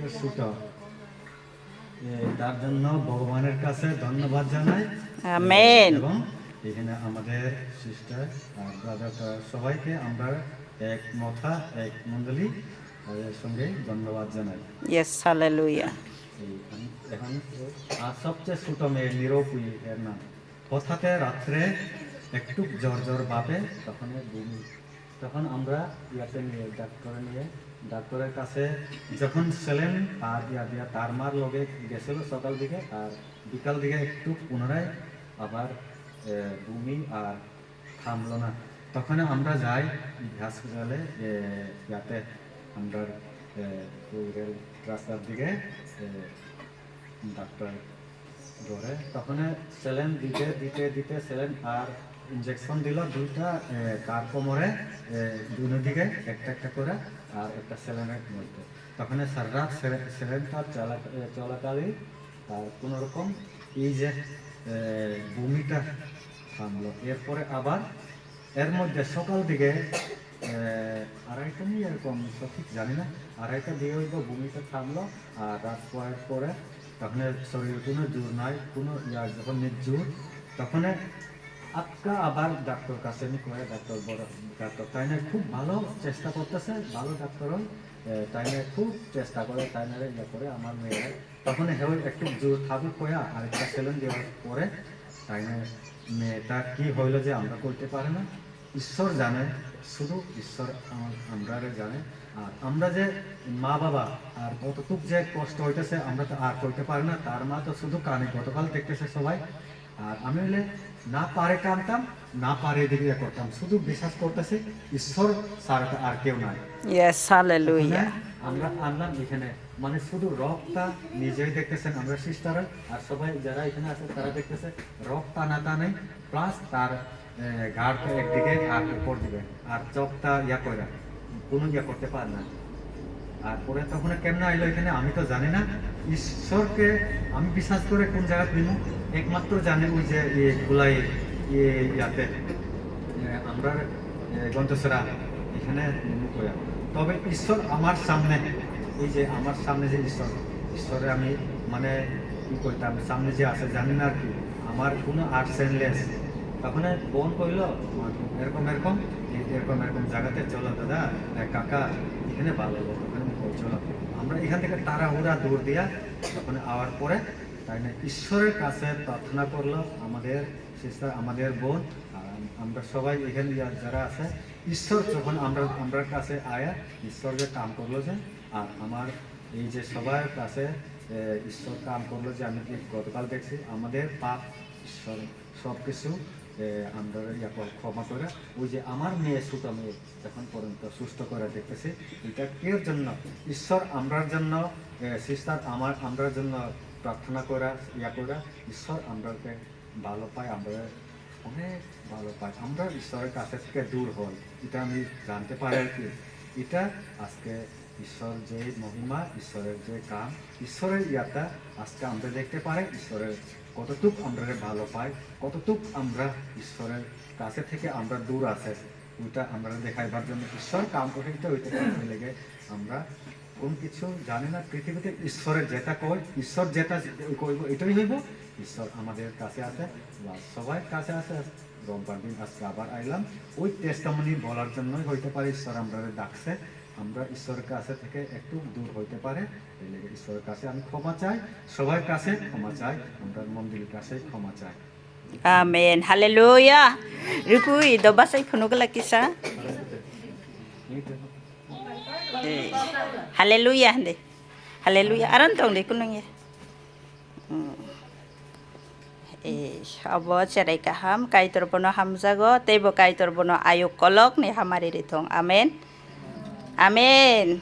সবচেয়ে ছোট তার জন্য ভগবানের কাছে ধন্যবাদ জানাই। আমেন। এবং এখানে আমাদের সিস্টার আর ব্রাদার সবাইকে আমরা এক মথা এক মণ্ডলী তাদের সঙ্গে ধন্যবাদ জানাই। Yes, hallelujah. এখন আর সবচেয়ে ছোট মেয়ে নিরপুই এর নাম। হঠাৎ রাত্রে একটু জ্বর জ্বর ভাবে, তখন বমি, তখন আমরা ইয়াতে নিয়ে ডাক্তারের কাছে যখন ছিলেন আর ইয়া দিয়া তার মার লগে গেছিল সকাল দিকে, আর বিকাল দিকে একটু পুনরায় আবার বমি আর থামলো না, তখন আমরা যাই হসপিটালে ইয়াতে আমরা রেল রাস্তার দিকে ডাক্তার ধরে, তখন স্যালাইন দিতে দিতে দিতে স্যালাইন আর ইঞ্জেকশন দিল দুইটা কার কোমরে, দুদিকে একটা একটা করে আর একটা স্যালাইনের মধ্যে। তখন সারা রাত স্যালাইনটা চলাকালীন তার কোনো রকম এই যে বমিটা থামলো। এরপরে আবার এর মধ্যে সকাল দিকে আড়াইটা নিয়ে এরকম সঠিক জানি না, আড়াইটা দিয়ে হইতো বমিটা থামলো। আর রাত পরের পরে তখন শরীরে কোনো জোর নাই, কোনো যখন জোর, তখন আজকা আবার ডাক্তার কাছে নি করে, ডাক্তার বড় ডাক্তার তাই না খুব ভালো চেষ্টা করতেছে, ভালো ডাক্তার তাই না খুব চেষ্টা করে, তাই না ইয়ে করে আমার মেয়েরা তখন হেউ একটু জোর থাকুক কয়া আরেকটা সেলেন দেওয়ার পরে তাই না মেয়েটা কি হইলো যে আমরা করতে পারি না, ঈশ্বর জানে, শুধু ঈশ্বর আমরা জানে। আর আমরা যে মা বাবা আর কতটুক যে কষ্ট হইতেছে আমরা তো আর করতে পারি না, তার মা তো শুধু কানে গতকাল দেখতেছে সবাই। আর আমি হলে না পারে কানতাম, না পারে এদিকে করতাম, শুধু বিশ্বাস করতেছে ঈশ্বর ছাড়া আর কেউ নাই। Yes, hallelujah. আমরা আনলাম এখানে, মানে শুধু রক্তটা নিজেই দেখতেছেন আমরা সিস্টার আর সবাই যারা এখানে আছে তারা দেখতেছে রক্ত টানাটা নেই, প্লাস তার ঘাড়টা একদিকে আর উপর দিকে আর চোখটা ইয়া করে কোনো ইয়া করতে পারে না। আর পরে তখন কেমন আইলো এখানে আমি তো জানি না, ঈশ্বরকে আমি বিশ্বাস করে কোন জায়গায় নিব একমাত্র জানি ওই যে গুলাই ইয়াতে আমরা গন্তসরা এখানে কয়া। তবে ঈশ্বর আমার সামনে, এই যে আমার সামনে যে ঈশ্বরে আমি মানে কি করতাম সামনে যে আছে জানি না আর কি, আমার কোনো আর্ট সেনলেস। তখন বোন কইল এরকম এরকম এরকম এরকম জায়গাতে চলো দাদা, কাকা এখানে ভালো হলো, তখন চলো আমরা এখান থেকে তাড়াহুড়া দৌড় দিয়া তখন আওয়ার পরে তাই না ঈশ্বরের কাছে প্রার্থনা করলো আমাদের সিস্টার, আমাদের বোন, আমরা সবাই এখানে যারা আছে। ঈশ্বর যখন আমরা কাছে আয়া ঈশ্বর যে কাম করলো যে, আর আমার এই যে সবার কাছে ঈশ্বর কাম করলো যে আমি গতকাল দেখছি আমাদের পাপ ঈশ্বর সব কিছু আমরা ক্ষমা করে, ওই যে আমার মেয়ে ছোট মেয়ে যখন পর্যন্ত সুস্থ করে দেখতেছি, এটা কের জন্য ঈশ্বর আমরার জন্য সিস্টার আমরার জন্য প্রার্থনা করা করা, ঈশ্বর আমরাকে ভালো পায়, আমরা অনেক ভালো পাই, আমরা ঈশ্বরের কাছে থেকে দূর হই, এটা আমি জানতে পারি আর কি। এটা আজকে ঈশ্বর যে মহিমা, ঈশ্বরের যে কাম, ঈশ্বরের ইয়াটা আজকে আমরা দেখতে পারি, ঈশ্বরের কতটুক আমরা ভালো পাই, কতটুক আমরা ঈশ্বরের কাছে থেকে আমরা দূর আছে, ওইটা আমরা দেখাইবার জন্য ঈশ্বর কাম করে ওইটা লেগে আমরা কোন কিছু জানি না পৃথিবীতে, ঈশ্বরের যেটা কই ঈশ্বর যেটা কইব এটাই হইব। ঈশ্বর আমাদের কাছে আছে বা সবাই কাছে আছে। রোববার দিন আজকে আবার আইলাম ওই টেস্টামনি বলার জন্যই হইতে পারে ঈশ্বর আমরা ডাকছে, আমরা ঈশ্বরের কাছে থেকে একটু দূর হইতে পারে, এই লেগে ঈশ্বরের কাছে আমি ক্ষমা চাই, সবার কাছে ক্ষমা চাই, আমরা মন্দিরের কাছে ক্ষমা চাই। Amen. Haleluya. Rupui do basay punugala kisa. Haleluya hindi. Haleluya. Aran tong di kunang ya. Abo cerai kaham kaitor bono hamzago tebo kaitor bono ayuk kolok ni hamari ritong. Amen. Amen.